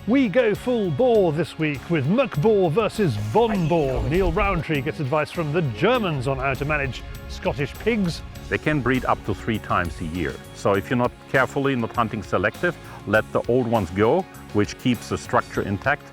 We go full bore this week with McBoar versus von Boar. Niall Rowantree gets advice from the Germans on how to manage Scottish pigs. They can breed up to 3 times a year. So if you're not carefully not hunting selective, let the old ones go, which keeps the structure intact,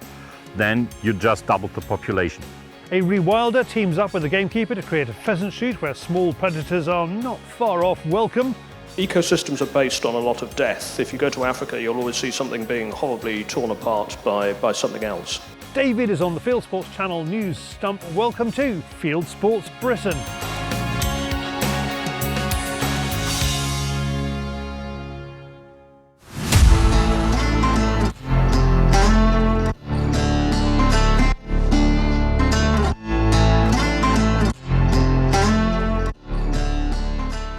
then you just double the population. A Rewilder teams up with the gamekeeper to create a pheasant shoot where small predators are not far off welcome. Ecosystems are based on a lot of death. If you go to Africa, you'll always see something being horribly torn apart by something else. David is on the Fieldsports Channel news stump. Welcome to Fieldsports Britain.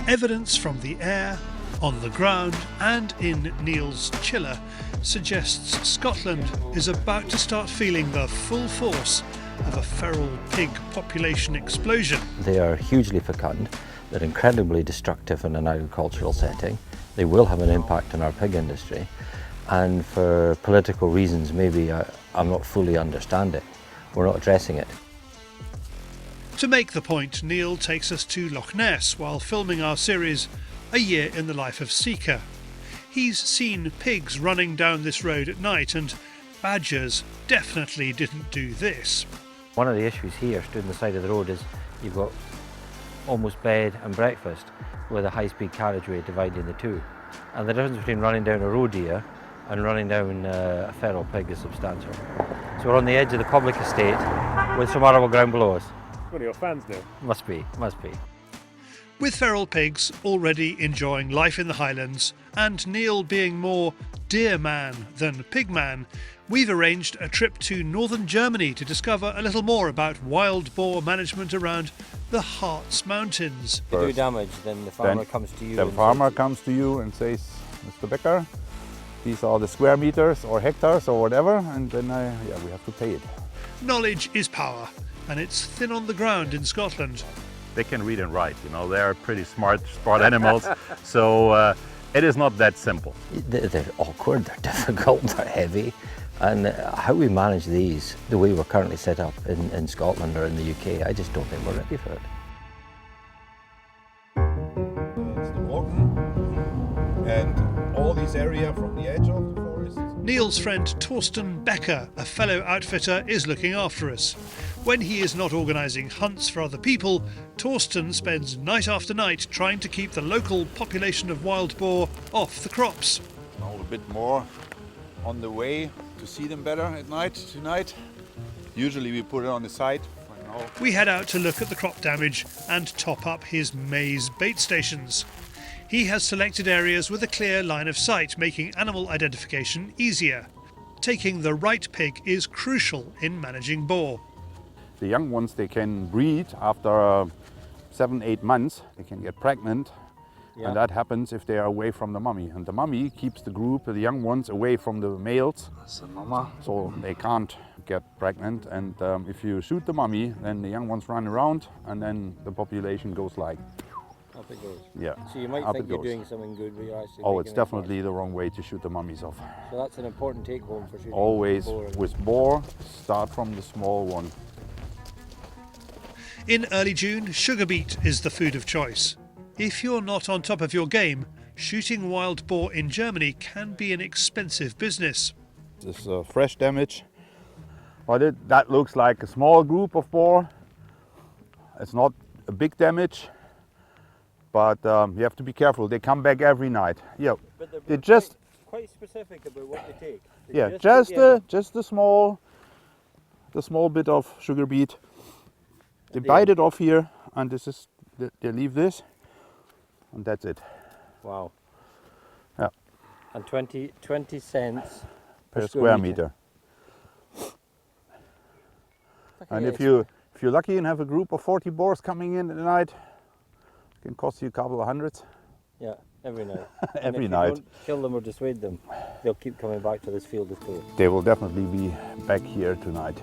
Evidence from the air, on the ground and in Niall's chiller suggests Scotland is about to start feeling the full force of a feral pig population explosion. They are hugely fecund, they're incredibly destructive in an agricultural setting, they will have an impact on our pig industry, and for political reasons maybe I'm not fully understanding, we're not addressing it. To make the point, Niall takes us to Loch Ness while filming our series A Year in the Life of Seeker. He's seen pigs running down this road at night, and badgers definitely didn't do this. One of the issues here, stood on the side of the road, is you've got almost bed and breakfast with a high-speed carriageway dividing the two. And the difference between running down a roe deer and running down a feral pig is substantial. So we're on the edge of the public estate with some arable ground below us. One of your fans now. Must be. With feral pigs already enjoying life in the Highlands and Niall being more deer man than pig man, we've arranged a trip to northern Germany to discover a little more about wild boar management around the Harz Mountains. If you do damage, then the farmer comes to you. The farmer comes to you and says, Mr. Becker, these are the square meters or hectares or whatever, and then we have to pay it. Knowledge is power, and it's thin on the ground in Scotland. They can read and write, they are pretty smart animals, so it is not that simple. They're awkward, they're difficult, they're heavy, and how we manage these, the way we're currently set up in Scotland or in the UK, I just don't think we're ready for it. It's the Morton and all this area from the edge of the forest. Niall's friend Torsten Becker, a fellow outfitter, is looking after us. When he is not organising hunts for other people, Torsten spends night after night trying to keep the local population of wild boar off the crops. Now a bit more on the way to see them better at night tonight. Usually we put it on the side. Right now. We head out to look at the crop damage and top up his maize bait stations. He has selected areas with a clear line of sight, making animal identification easier. Taking the right pig is crucial in managing boar. The young ones, they can breed after 7-8 months. They can get pregnant, and that happens if they are away from the mummy. And the mummy keeps the group, the young ones, away from the males, so they can't get pregnant. And if you shoot the mummy, then the young ones run around, and then the population goes like... Up it goes. Yeah. So you might think you're doing something good, but you're actually... Oh, it's definitely the wrong way to shoot the mummies off. So that's an important take home for shooting. Always, boar. with boar, start from the small one. In early June, sugar beet is the food of choice. If you're not on top of your game, shooting wild boar in Germany can be an expensive business. This is fresh damage. Well, that looks like a small group of boar. It's not a big damage, but you have to be careful. They come back every night. Yeah, But they're just quite specific about what they take. just the small bit of sugar beet. They bite it off here, and they leave this, and that's it. Wow. Yeah. And 20 cents Per square meter. And if you're lucky and have a group of 40 boars coming in at night, it can cost you a couple of hundreds. Yeah, every night. Every and if night. You don't kill them or dissuade them, they'll keep coming back to this field of clay. They will definitely be back here tonight.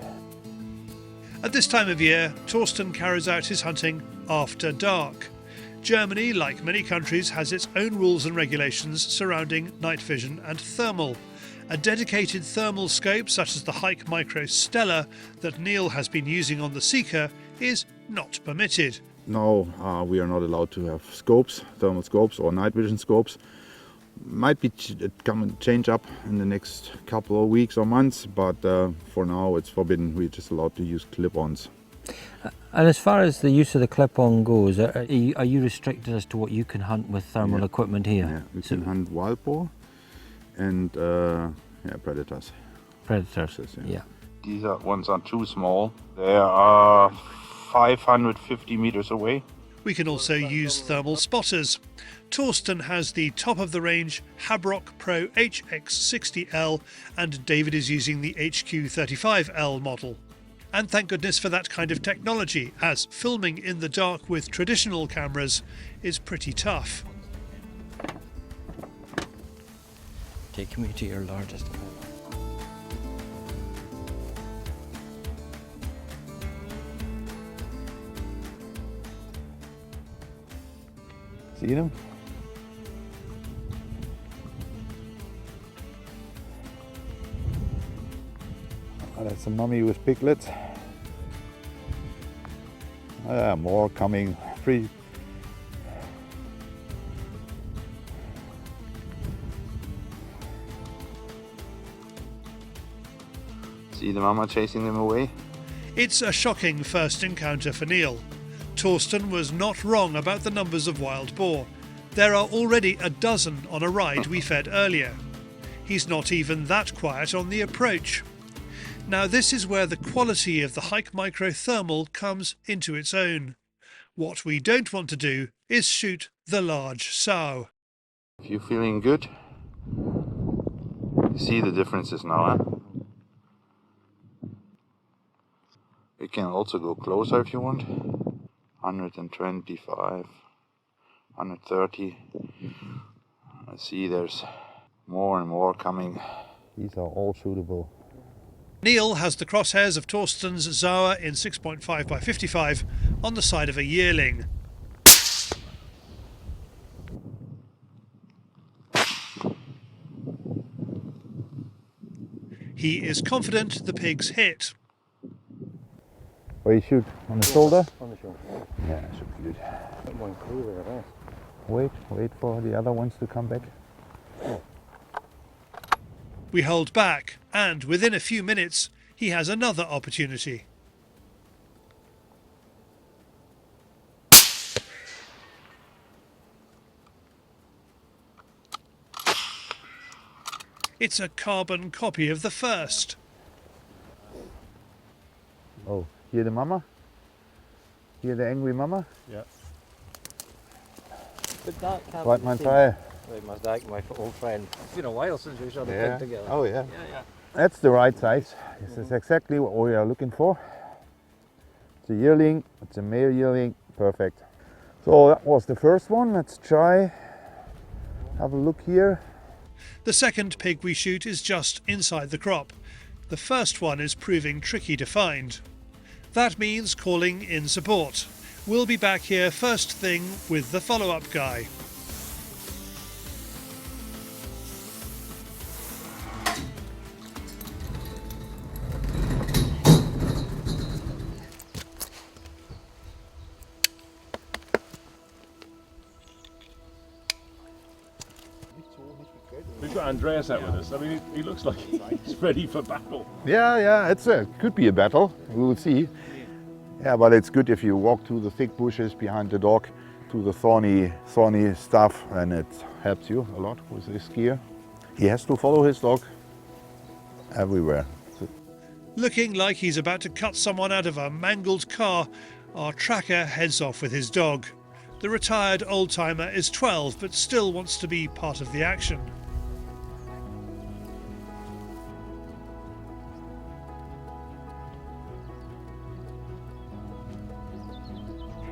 At this time of year, Torsten carries out his hunting after dark. Germany, like many countries, has its own rules and regulations surrounding night vision and thermal. A dedicated thermal scope such as the Hike Micro Stellar that Neil has been using on the Seeker is not permitted. No, we are not allowed to have scopes, thermal scopes or night vision scopes. Might be change up in the next couple of weeks or months, but for now it's forbidden. We're just allowed to use clip-ons. And as far as the use of the clip-on goes, are you restricted as to what you can hunt with thermal equipment here? Yeah, we can hunt wild boar and predators. Predators, yeah. These ones are too small. They are 550 meters away. We can also use thermal spotters. Torsten has the top-of-the-range Habrock Pro HX60L and David is using the HQ35L model. And thank goodness for that kind of technology, as filming in the dark with traditional cameras is pretty tough. Take me to your largest. See them? That's a mummy with piglets. More coming free. See the mama chasing them away? It's a shocking first encounter for Neil. Torsten was not wrong about the numbers of wild boar. There are already a dozen on a ride we fed earlier. He's not even that quiet on the approach. Now this is where the quality of the Hike Micro Thermal comes into its own. What we don't want to do is shoot the large sow. If you're feeling good, you see the differences now, huh? You can also go closer if you want. 125, 130. I see there's more and more coming. These are all shootable. Neil has the crosshairs of Torsten's Zoa in 6.5 by 55 on the side of a yearling. He is confident the pig's hit. Where you shoot? On the shoulder? On the shoulder. Yeah, that should be good. One clear there, Wait for the other ones to come back. We hold back, and within a few minutes, he has another opportunity. It's a carbon copy of the first. Oh, hear the mama? Hear the angry mama? Yeah. But that can't Right, be man, the try. same. My Dak, my old friend. It's been a while since we shot a pig together. Oh yeah. Yeah. That's the right size. This is exactly what we are looking for. It's a yearling, it's a male yearling, perfect. So that was the first one. Let's try, have a look here. The second pig we shoot is just inside the crop. The first one is proving tricky to find. That means calling in support. We'll be back here first thing with the follow-up guy. We've got Andreas out with us. I mean, he looks like he's ready for battle. Yeah, could be a battle. We will see. Yeah, but it's good if you walk through the thick bushes behind the dog, through the thorny stuff, and it helps you a lot with this gear. He has to follow his dog everywhere. Looking like he's about to cut someone out of a mangled car, our tracker heads off with his dog. The retired old-timer is 12 but still wants to be part of the action.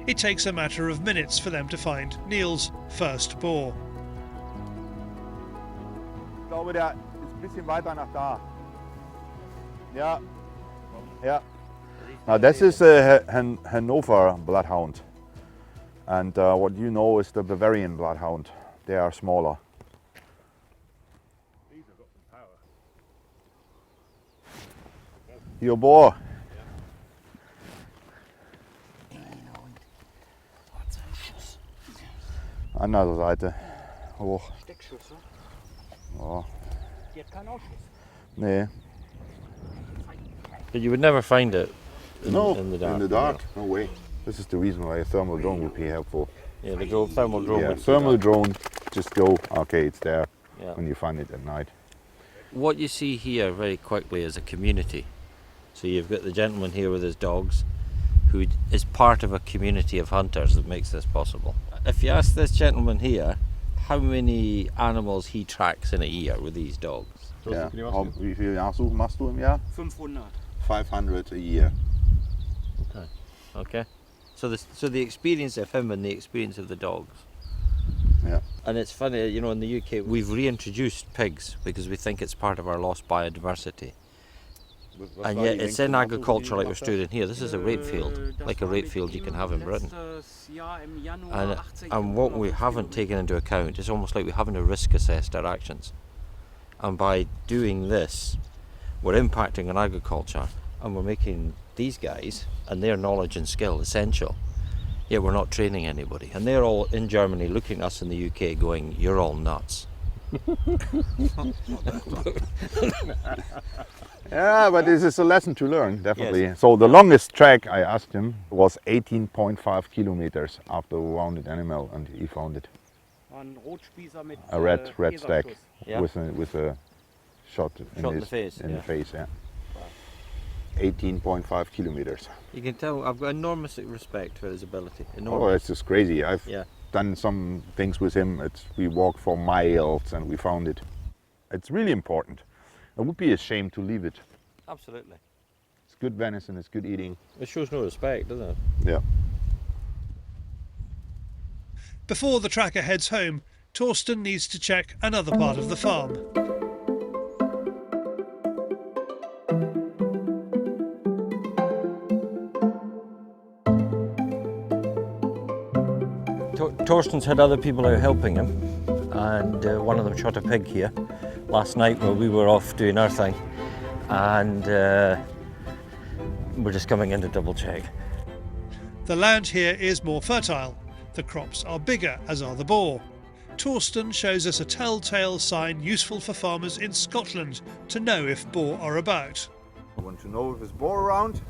It takes a matter of minutes for them to find Neil's first boar. Ich glaube, der ist ein bisschen weiter nach da. Yeah. Now this is a Hanover bloodhound. And what you know is the Bavarian bloodhound. They are smaller. These have got some power. Your boar. Andere Seite. Hoch. Steckschuss, Oh. die hat keinen Ausschuss. Nee. But you would never find it in, No, in the dark. in the dark. No way. This is the reason why a thermal drone would be helpful. Yeah, the thermal drone Yeah, would see thermal that. drone, just go, okay, it's there Yeah. when you find it at night. What you see here very quickly is a community. So you've got the gentleman here with his dogs, who is part of a community of hunters that makes this possible. If you ask this gentleman here how many animals he tracks in a year with these dogs, Ja. Can you ask him? Wie viele Nachsuchen machst du im Jahr? 500. 500 a year. okay? So the experience of him and the experience of the dogs. Yeah. And it's funny, you know, in the UK we've reintroduced pigs because we think it's part of our lost biodiversity. And yet it's in agriculture like we're stood in here. This is a rape field, like a rape field you can have in Britain. And what we haven't taken into account is almost like we haven't risk assessed our actions. And by doing this, we're impacting on agriculture and we're making these guys and their knowledge and skill essential. Yet we're not training anybody. And they're all in Germany looking at us in the UK going, you're all nuts. Yeah, but this is a lesson to learn, definitely. Yes. So the longest track I asked him was 18.5 kilometers after a wounded animal, and he found it. A red stag Yeah. with a shot Shot in the face, in yeah. the face, yeah. 18.5 kilometers. You can tell I've got enormous respect for his ability. Oh, Enormous. it's just crazy. I've Yeah. done some things with him. We walked for miles and we found it. It's really important. It would be a shame to leave it. Absolutely. It's good venison, it's good eating. It shows no respect, doesn't it? Yeah. Before the tracker heads home, Torsten needs to check another part of the farm. Torsten's had other people out helping him, and one of them shot a pig here last night while we were off doing our thing, and we're just coming in to double check. The land here is more fertile. The crops are bigger, as are the boar. Torsten shows us a telltale sign useful for farmers in Scotland to know if boar are about. You want to know if there's boar around,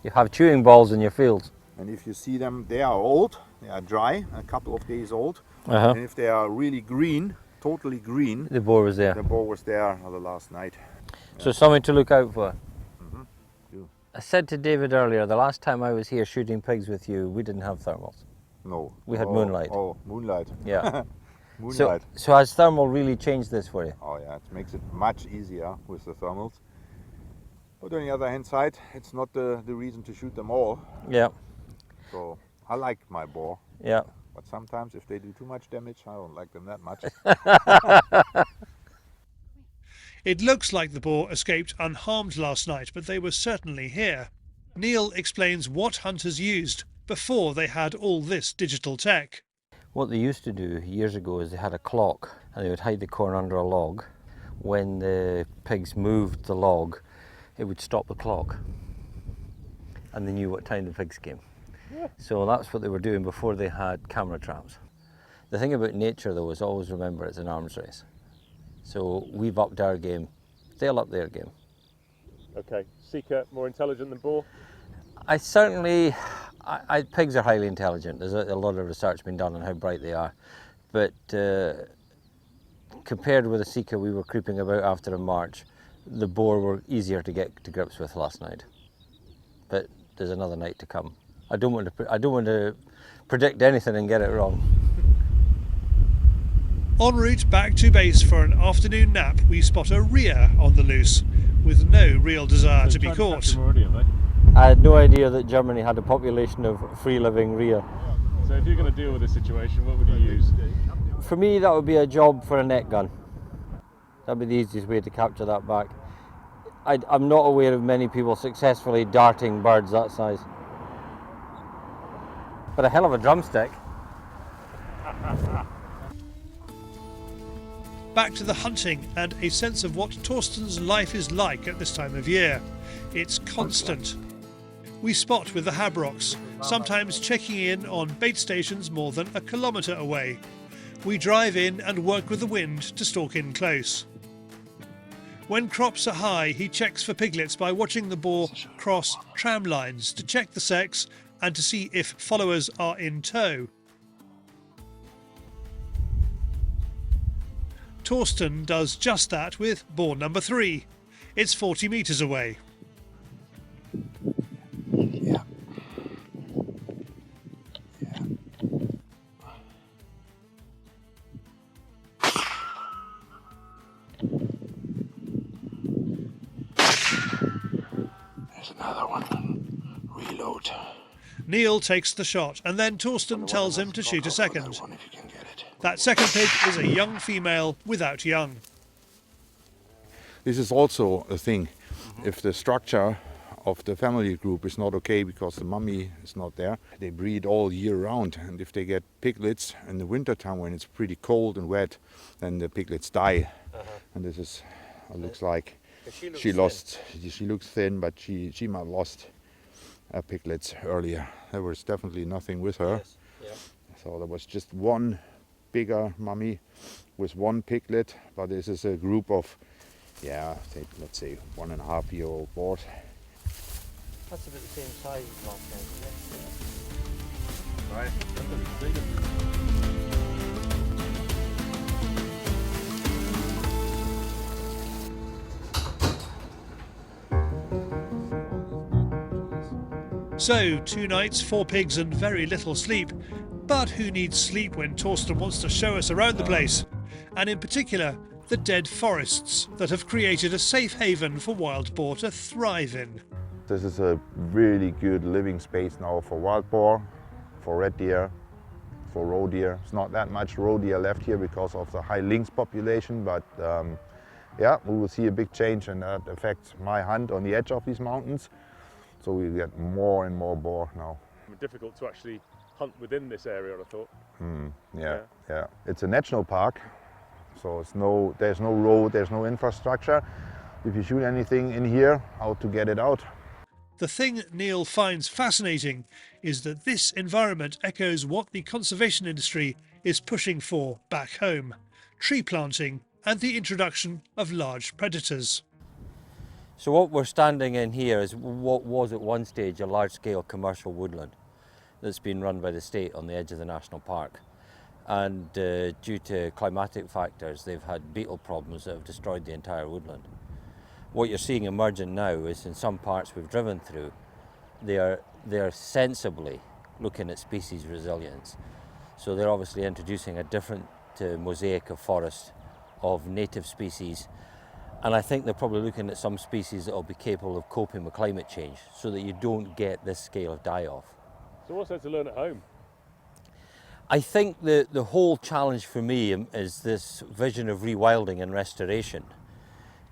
You have chewing balls in your fields. and if you see them, they are old, they are dry, a couple of days old. Uh-huh. And if they are really green, totally green, The boar was there. the boar was there the last night. So something to look out for. Do. I said to David earlier, the last time I was here shooting pigs with you, we didn't have thermals. No. We had Oh, moonlight. Oh, moonlight. Yeah. Moonlight. So has thermal really changed this for you? Oh yeah, it makes it much easier with the thermals. But on the other hand side, it's not the reason to shoot them all. Yeah. So I like my boar, Yeah. but sometimes if they do too much damage, I don't like them that much. It looks like the boar escaped unharmed last night, but they were certainly here. Niall explains what hunters used before they had all this digital tech. What they used to do years ago is they had a clock and they would hide the corn under a log. When the pigs moved the log, it would stop the clock. And they knew what time the pigs came. So that's what they were doing before they had camera traps. The thing about nature though is always remember it's an arms race. So we've upped our game, they'll up their game. Okay, seeker more intelligent than boar? Pigs are highly intelligent. There's a lot of research being done on how bright they are. But compared with the seeker we were creeping about after in March, the boar were easier to get to grips with last night. But there's another night to come. I don't want to predict anything and get it wrong. En route back to base for an afternoon nap, we spot a rhea on the loose, with no real desire to be Trying catch caught. them already, have they? I had no idea that Germany had a population of free-living rhea. So if you're going to deal with this situation, what would you use? For me, that would be a job for a net gun. That'd be the easiest way to capture that back. I'm not aware of many people successfully darting birds that size. But a hell of a drumstick. back to the hunting and a sense of what Torsten's life is like at this time of year. It's constant. We spot with the Habrocks, sometimes checking in on bait stations more than a kilometre away. We drive in and work with the wind to stalk in close. When crops are high, he checks for piglets by watching the boar cross tram lines to check the sex and to see if followers are in tow. Torsten does just that with boar number 3. It's 40 metres away. Yeah. There's another one. Reload. Niall takes the shot and then Torsten tells him to shoot a second. That second pig is a young female without young. This is also a thing. If the structure of the family group is not okay because the mummy is not there, they breed all year round. And if they get piglets in the winter time when it's pretty cold and wet, then the piglets die. And this is what it looks like. She looks thin, but she might have lost piglets earlier. There was definitely nothing with her. Yes. Yeah. So there was just one bigger mummy with one piglet, but this is a group of, let's say 1.5-year-old boars. That's about the same size as last time, isn't it? So, 2 nights, 4 pigs and very little sleep. But who needs sleep when Torsten wants to show us around the place? And in particular, the dead forests that have created a safe haven for wild boar to thrive in. This is a really good living space now for wild boar, for red deer, for roe deer. It's not that much roe deer left here because of the high lynx population, but we will see a big change, and that affects my hunt on the edge of these mountains. So we get more and more boar now. Difficult to actually hunt within this area, I thought. Yeah. It's a national park, so there's no road, there's no infrastructure. If you shoot anything in here, how to get it out? The thing Niall finds fascinating is that this environment echoes what the conservation industry is pushing for back home: tree planting and the introduction of large predators. So what we're standing in here is what was at one stage a large-scale commercial woodland that's been run by the state on the edge of the national park. And due to climatic factors, they've had beetle problems that have destroyed the entire woodland. What you're seeing emerging now is, in some parts we've driven through, they are sensibly looking at species resilience. So they're obviously introducing a different mosaic of forest of native species. And I think they're probably looking at some species that will be capable of coping with climate change so that you don't get this scale of die-off. So what's there to learn at home? I think the whole challenge for me is this vision of rewilding and restoration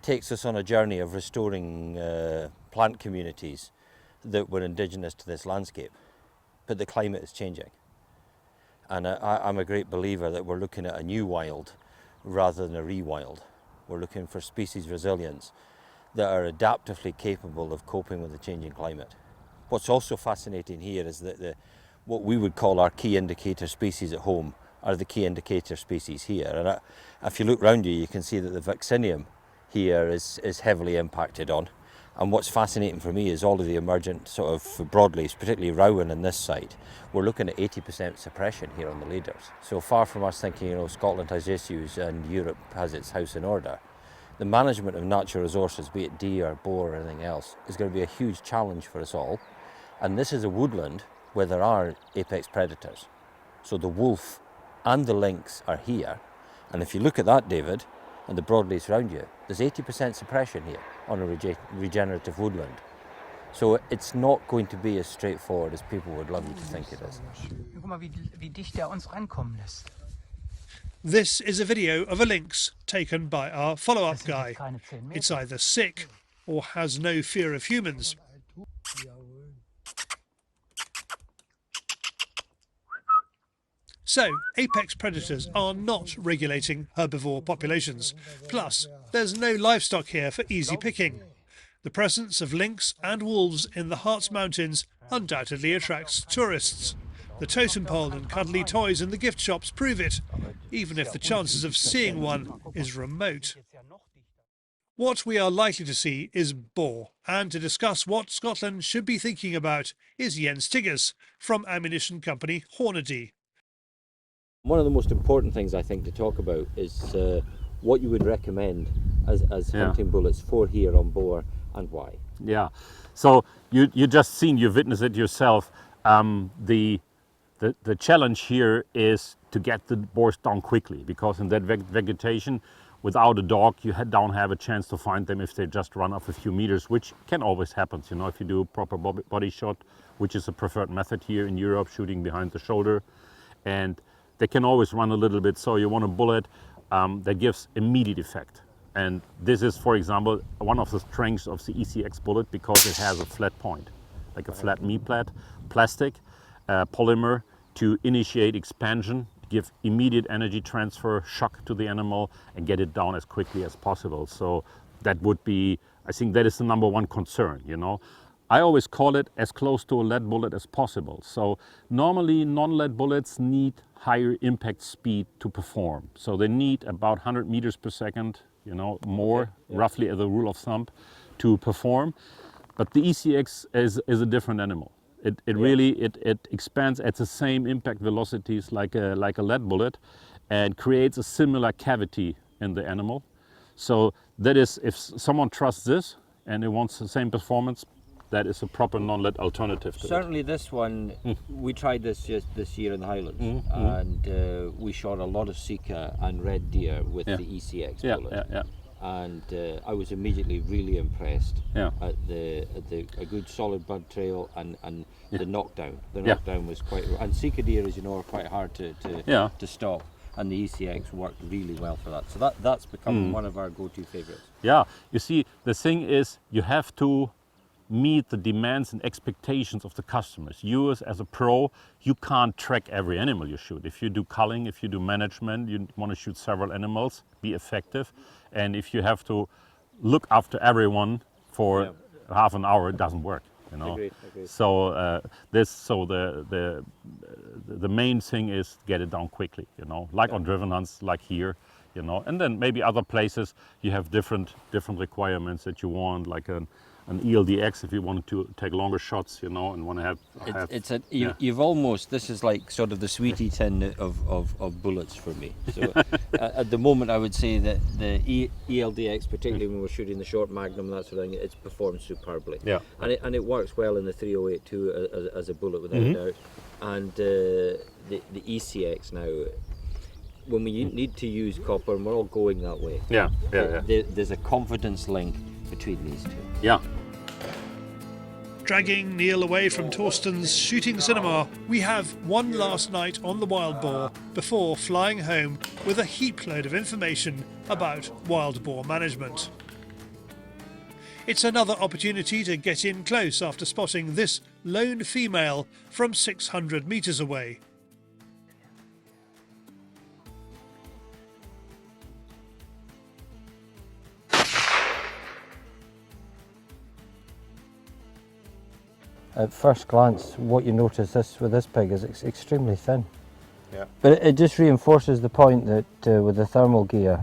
takes us on a journey of restoring plant communities that were indigenous to this landscape. But the climate is changing. And I'm a great believer that we're looking at a new wild rather than a rewild. We're looking for species resilience that are adaptively capable of coping with the changing climate. What's also fascinating here is that what we would call our key indicator species at home are the key indicator species here. And if you look around you can see that the vaccinium here is heavily impacted on. And what's fascinating for me is all of the emergent sort of broadleafs, particularly rowan in this site. We're looking at 80% suppression here on the leaders. So far from us thinking, Scotland has issues and Europe has its house in order, the management of natural resources, be it deer, boar or anything else, is going to be a huge challenge for us all. And this is a woodland where there are apex predators. So the wolf and the lynx are here. And if you look at that, David, and the broadleafs around you, there's 80% suppression here on a regenerative woodland. So it's not going to be as straightforward as people would love you to think it is. This is a video of a lynx taken by our follow-up guy. It's either sick or has no fear of humans. So, apex predators are not regulating herbivore populations. Plus, there's no livestock here for easy picking. The presence of lynx and wolves in the Harz Mountains undoubtedly attracts tourists. The totem pole and cuddly toys in the gift shops prove it, even if the chances of seeing one is remote. What we are likely to see is boar, and to discuss what Scotland should be thinking about is Jens Tiggers from ammunition company Hornady. One of the most important things I think to talk about is what you would recommend as hunting bullets for here on boar and why. Yeah, so you just seen, you witnessed it yourself. The challenge here is to get the boars down quickly, because in that vegetation, without a dog, you don't have a chance to find them if they just run off a few meters, which can always happen. You know, if you do a proper body shot, which is a preferred method here in Europe, shooting behind the shoulder, and they can always run a little bit. So you want a bullet that gives immediate effect. And this is, for example, one of the strengths of the ECX bullet, because it has a flat point, like a flat knee pad, plastic, polymer to initiate expansion, give immediate energy transfer, shock to the animal, and get it down as quickly as possible. So that would be, I think that is the number one concern, you know. I always call it as close to a lead bullet as possible. So normally non-lead bullets need higher impact speed to perform. So they need about 100 meters per second, you know, more, roughly as a rule of thumb, to perform. But the ECX is a different animal. It really expands at the same impact velocities like a lead bullet, and creates a similar cavity in the animal. So that is, if someone trusts this and it wants the same performance, that is a proper non-lead alternative to Certainly this one, we tried this year in the Highlands, and we shot a lot of sika and red deer with the ECX bullet. And I was immediately really impressed at a good solid bud trail and the knockdown. The knockdown was quite, and sika deer, as you know, are quite hard to stop, and the ECX worked really well for that. So that's become one of our go-to favorites. Yeah, you see, the thing is, you have to meet the demands and expectations of the customers. You as a pro, you can't track every animal you shoot. If you do culling, if you do management, you want to shoot several animals, be effective. And if you have to look after everyone for half an hour, it doesn't work, you know. Agreed. So the main thing is get it down quickly, you know, like on driven hunts, like here, you know. And then maybe other places you have different requirements that you want, like an ELDX if you want to take longer shots, you know, and want to have you've almost, this is like sort of the sweetie tin of bullets for me. So at the moment I would say that the ELDX, particularly when we're shooting the short magnum and that sort of thing, it's performed superbly. Yeah. And it works well in the 308 too as a bullet without a doubt. And the ECX now, when we need to use copper, and we're all going that way. There's a confidence link between these two. Yeah. Dragging Niall away from Torsten's shooting cinema, we have one last night on the wild boar before flying home with a heap load of information about wild boar management. It's another opportunity to get in close after spotting this lone female from 600 metres away. At first glance, what you notice with this pig is it's extremely thin. Yeah. But it just reinforces the point that with the thermal gear,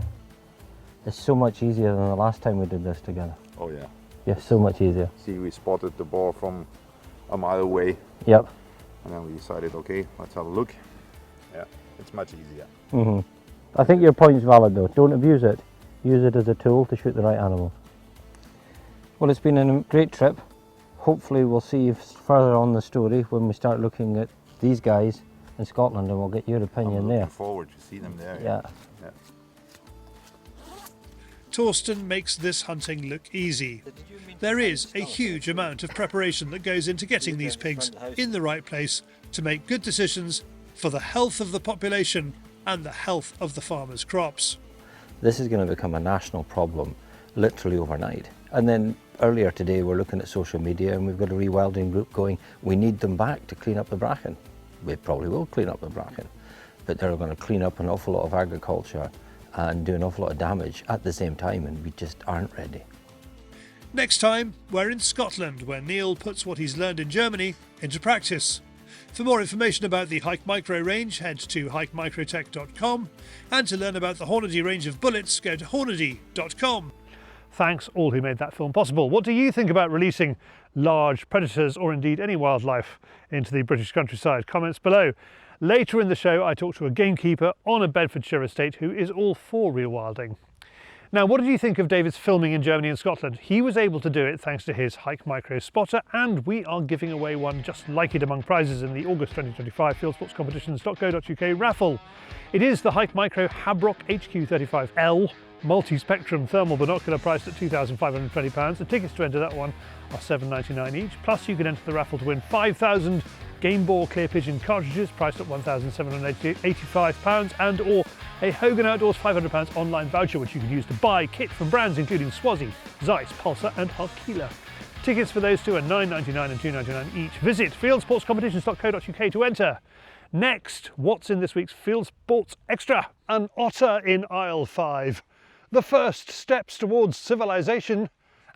it's so much easier than the last time we did this together. Oh yeah. Yeah, so much easier. See, we spotted the boar from a mile away. Yep. And then we decided, okay, let's have a look. Yeah, it's much easier. I think your point's valid though. Don't abuse it. Use it as a tool to shoot the right animals. Well, it's been a great trip. Hopefully we'll see further on the story when we start looking at these guys in Scotland, and we'll get your opinion there. Looking forward to see them there. Yeah. Torsten makes this hunting look easy. There is a huge amount of preparation that goes into getting these pigs in the right place to make good decisions for the health of the population and the health of the farmers' crops. This is going to become a national problem literally overnight. And then earlier today we're looking at social media, and we've got a rewilding group going, we need them back to clean up the bracken. We probably will clean up the bracken. but they're going to clean up an awful lot of agriculture and do an awful lot of damage at the same time, and we just aren't ready. Next time, we're in Scotland, where Neil puts what he's learned in Germany into practice. For more information about the Hike Micro range, head to hikemicrotech.com, and to learn about the Hornady range of bullets, go to hornady.com. Thanks all who made that film possible. What do you think about releasing large predators, or indeed any wildlife, into the British countryside? Comments below. Later in the show, I talk to a gamekeeper on a Bedfordshire estate who is all for rewilding. Now, what did you think of David's filming in Germany and Scotland? He was able to do it thanks to his Hike Micro spotter, and we are giving away one just like it among prizes in the August 2025 fieldsportscompetitions.co.uk raffle. It is the Hike Micro Habrock HQ35L multi-spectrum thermal binocular priced at £2,520. The tickets to enter that one are £7.99 each. Plus, you can enter the raffle to win 5,000 GameBoar clear pigeon cartridges priced at £1,785, and or a Hogan Outdoors £500 online voucher, which you can use to buy kit from brands including Swazi, Zeiss, Pulsar and Harkila. Tickets for those two are £9.99 and £2.99 each. Visit fieldsportscompetitions.co.uk to enter. Next, what's in this week's Field Sports Extra? An otter in aisle 5. The first steps towards civilization,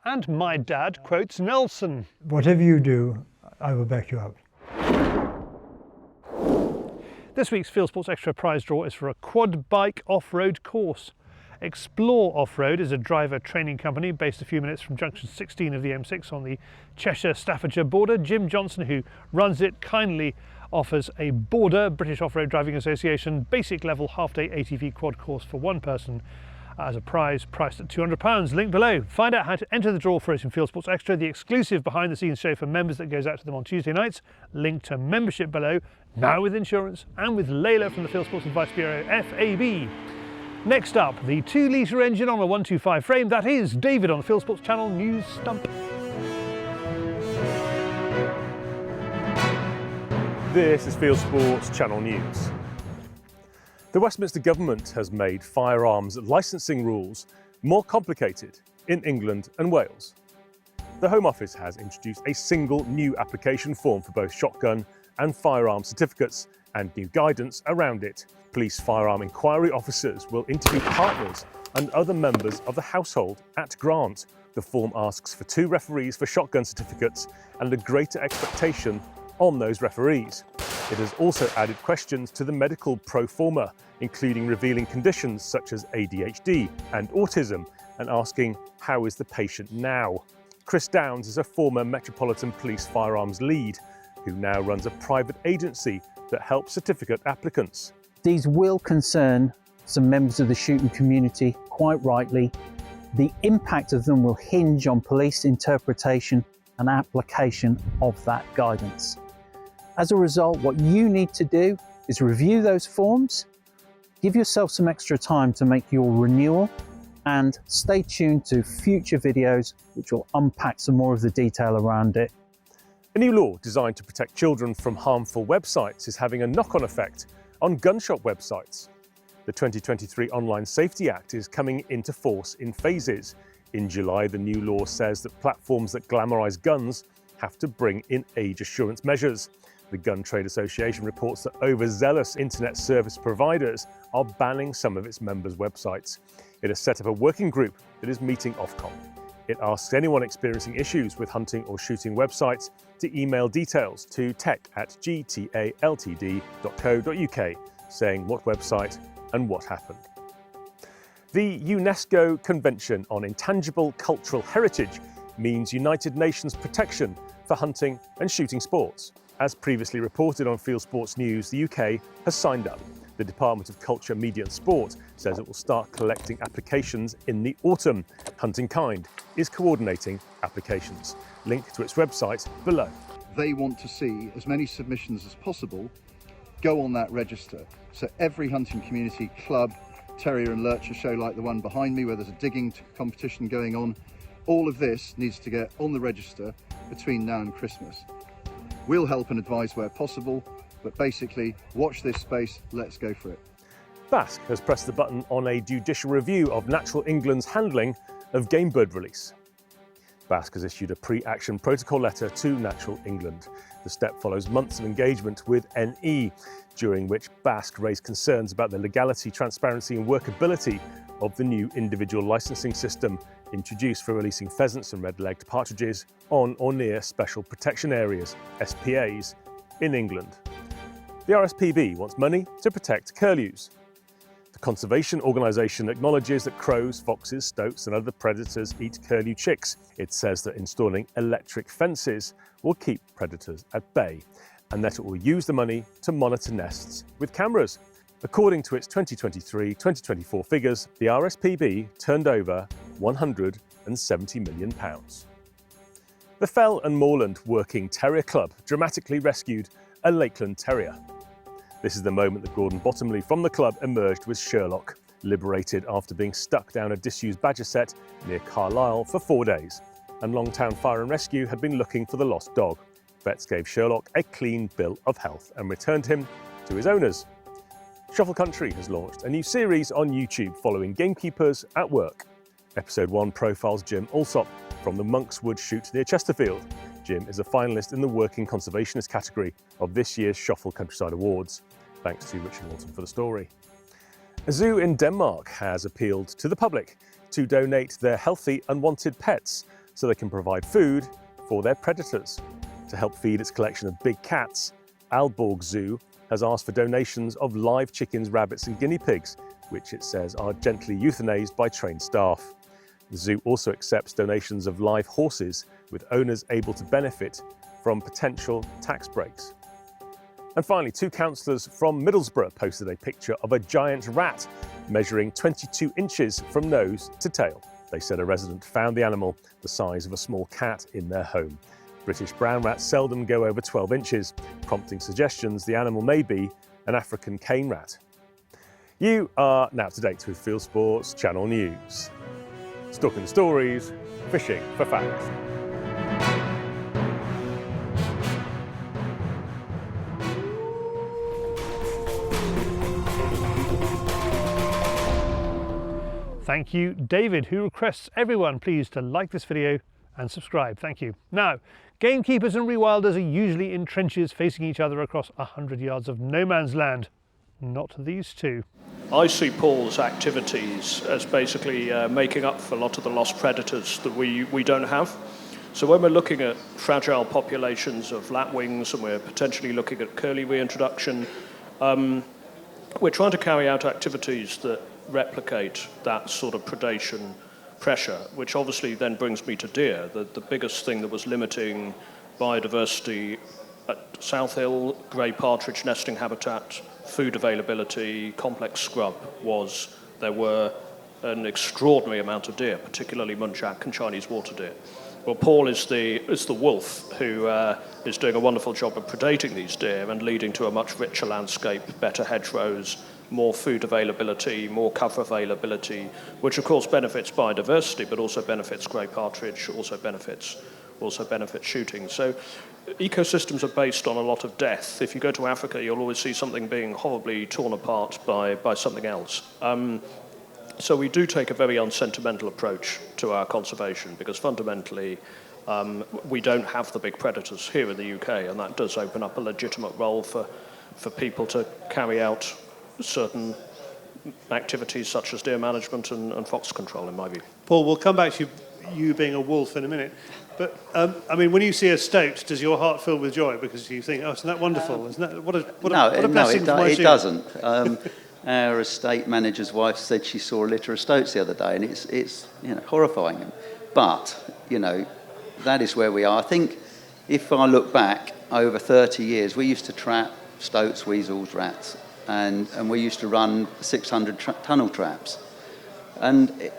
and my dad quotes Nelson. Whatever you do, I will back you up. This week's Field Sports Extra prize draw is for a quad bike off-road course. Explore Off-Road is a driver training company based a few minutes from junction 16 of the M6 on the Cheshire-Staffordshire border. Jim Johnson, who runs it, kindly offers a Border, British Off-Road Driving Association, basic level half-day ATV quad course for one person as a prize priced at £200. Link below. Find out how to enter the draw for it in Field Sports Extra, the exclusive behind-the-scenes show for members that goes out to them on Tuesday nights. Link to membership below, now with insurance and with Layla from the Field Sports Advice Bureau, FAB. Next up, the 2-litre engine on a 125 frame. That is David on the Fieldsports Channel News Stump. This is Fieldsports Channel News. The Westminster Government has made firearms licensing rules more complicated in England and Wales. The Home Office has introduced a single new application form for both shotgun and firearm certificates and new guidance around it. Police firearm inquiry officers will interview partners and other members of the household at grant. The form asks for 2 referees for shotgun certificates and a greater expectation on those referees. It has also added questions to the medical pro forma, including revealing conditions such as ADHD and autism, and asking, how is the patient now? Chris Downs is a former Metropolitan Police firearms lead, who now runs a private agency that helps certificate applicants. These will concern some members of the shooting community, quite rightly. The impact of them will hinge on police interpretation and application of that guidance. As a result, what you need to do is review those forms, give yourself some extra time to make your renewal, and stay tuned to future videos which will unpack some more of the detail around it. A new law designed to protect children from harmful websites is having a knock-on effect on gun shop websites. The 2023 Online Safety Act is coming into force in phases. In July, the new law says that platforms that glamorise guns have to bring in age assurance measures. The Gun Trade Association reports that overzealous internet service providers are banning some of its members' websites. It has set up a working group that is meeting Ofcom. It asks anyone experiencing issues with hunting or shooting websites to email details to tech@gtaltd.co.uk, saying what website and what happened. The UNESCO Convention on Intangible Cultural Heritage means United Nations protection for hunting and shooting sports. As previously reported on Field Sports News, the UK has signed up. The Department of Culture, Media and Sport says it will start collecting applications in the autumn. Hunting Kind is coordinating applications. Link to its website below. They want to see as many submissions as possible go on that register. So every hunting community, club, terrier and lurcher show like the one behind me where there's a digging competition going on, all of this needs to get on the register between now and Christmas. We'll help and advise where possible, but basically, watch this space, let's go for it. BASC has pressed the button on a judicial review of Natural England's handling of game bird release. BASC has issued a pre-action protocol letter to Natural England. The step follows months of engagement with NE, during which BASC raised concerns about the legality, transparency and workability of the new individual licensing system introduced for releasing pheasants and red-legged partridges on or near special protection areas, SPAs, in England. The RSPB wants money to protect curlews. The conservation organisation acknowledges that crows, foxes, stoats and other predators eat curlew chicks. It says that installing electric fences will keep predators at bay and that it will use the money to monitor nests with cameras. According to its 2023-2024 figures, the RSPB turned over £170 million. The Fell and Moorland Working Terrier Club dramatically rescued a Lakeland Terrier. This is the moment that Gordon Bottomley from the club emerged with Sherlock, liberated after being stuck down a disused badger set near Carlisle for 4 days. And Longtown Fire and Rescue had been looking for the lost dog. Vets gave Sherlock a clean bill of health and returned him to his owners. Shuffle Country has launched a new series on YouTube following gamekeepers at work. Episode 1 profiles Jim Alsop from the Monkswood shoot near Chesterfield. Jim is a finalist in the Working Conservationist category of this year's Shuffle Countryside Awards. Thanks to Richard Walton for the story. A zoo in Denmark has appealed to the public to donate their healthy unwanted pets so they can provide food for their predators. To help feed its collection of big cats, Aalborg Zoo has asked for donations of live chickens, rabbits and guinea pigs, which it says are gently euthanized by trained staff. The zoo also accepts donations of live horses, with owners able to benefit from potential tax breaks. And finally, 2 councillors from Middlesbrough posted a picture of a giant rat measuring 22 inches from nose to tail. They said a resident found the animal the size of a small cat in their home. British brown rats seldom go over 12 inches, prompting suggestions the animal may be an African cane rat. You are now up to date with Fieldsports Channel News. Stalking the stories, fishing for facts. Thank you, David, who requests everyone please to like this video and subscribe. Thank you. Now, gamekeepers and rewilders are usually in trenches facing each other across 100 yards of no man's land. Not these two. I see Paul's activities as basically making up for a lot of the lost predators that we don't have. So when we're looking at fragile populations of lapwings and we're potentially looking at curlew reintroduction, we're trying to carry out activities that replicate that sort of predation pressure, which obviously then brings me to deer. The biggest thing that was limiting biodiversity at South Hill, grey partridge nesting habitat, food availability, complex scrub, was there were an extraordinary amount of deer, particularly muntjac and Chinese water deer. Well, Paul is the wolf who is doing a wonderful job of predating these deer and leading to a much richer landscape, better hedgerows, more food availability, more cover availability, which of course benefits biodiversity, but also benefits grey partridge, also benefits shooting. So ecosystems are based on a lot of death. If you go to Africa, you'll always see something being horribly torn apart by something else. So we do take a very unsentimental approach to our conservation because fundamentally we don't have the big predators here in the UK, and that does open up a legitimate role for people to carry out certain activities such as deer management and fox control, in my view. Paul, we'll come back to you being a wolf in a minute. But, I mean, when you see a stoat, does your heart fill with joy because you think, oh, isn't that wonderful? Isn't that, what a blessing for my zoo. It doesn't. Our estate manager's wife said she saw a litter of stoats the other day, and it's horrifying. But, that is where we are. I think if I look back over 30 years, we used to trap stoats, weasels, rats, and we used to run 600 tunnel traps. And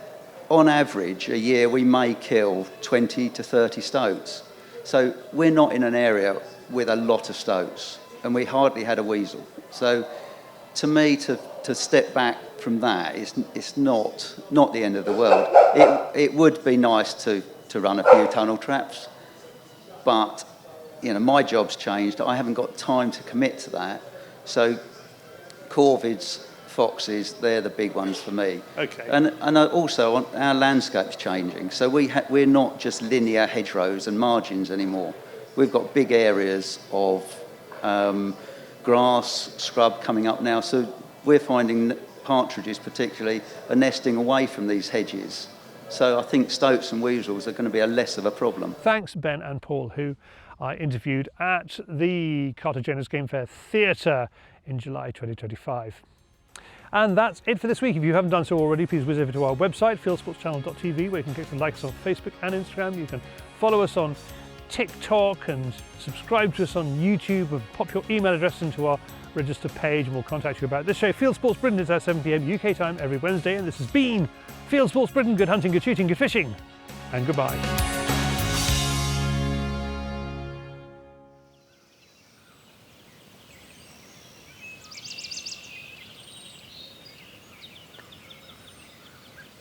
on average, a year we may kill 20 to 30 stoats. So we're not in an area with a lot of stoats, and we hardly had a weasel. So to me, to step back from that, it's not the end of the world. It would be nice to run a few tunnel traps, but my job's changed. I haven't got time to commit to that. So corvids foxes, they're the big ones for me. Okay. And also our landscape's changing, so we're not just linear hedgerows and margins anymore. We've got big areas of grass, scrub coming up now, so we're finding partridges particularly are nesting away from these hedges. So I think stoats and weasels are going to be a less of a problem. Thanks, Ben and Paul, who I interviewed at the Cartagena's Game Fair Theatre in July 2025. And that's it for this week. If you haven't done so already, please visit over to our website, fieldsportschannel.tv, where you can click and like us on Facebook and Instagram. You can follow us on TikTok and subscribe to us on YouTube, and pop your email address into our register page and we'll contact you about this show. Fieldsports Britain is at 7 PM UK time every Wednesday, and this has been Fieldsports Britain. Good hunting, good shooting, good fishing, and goodbye.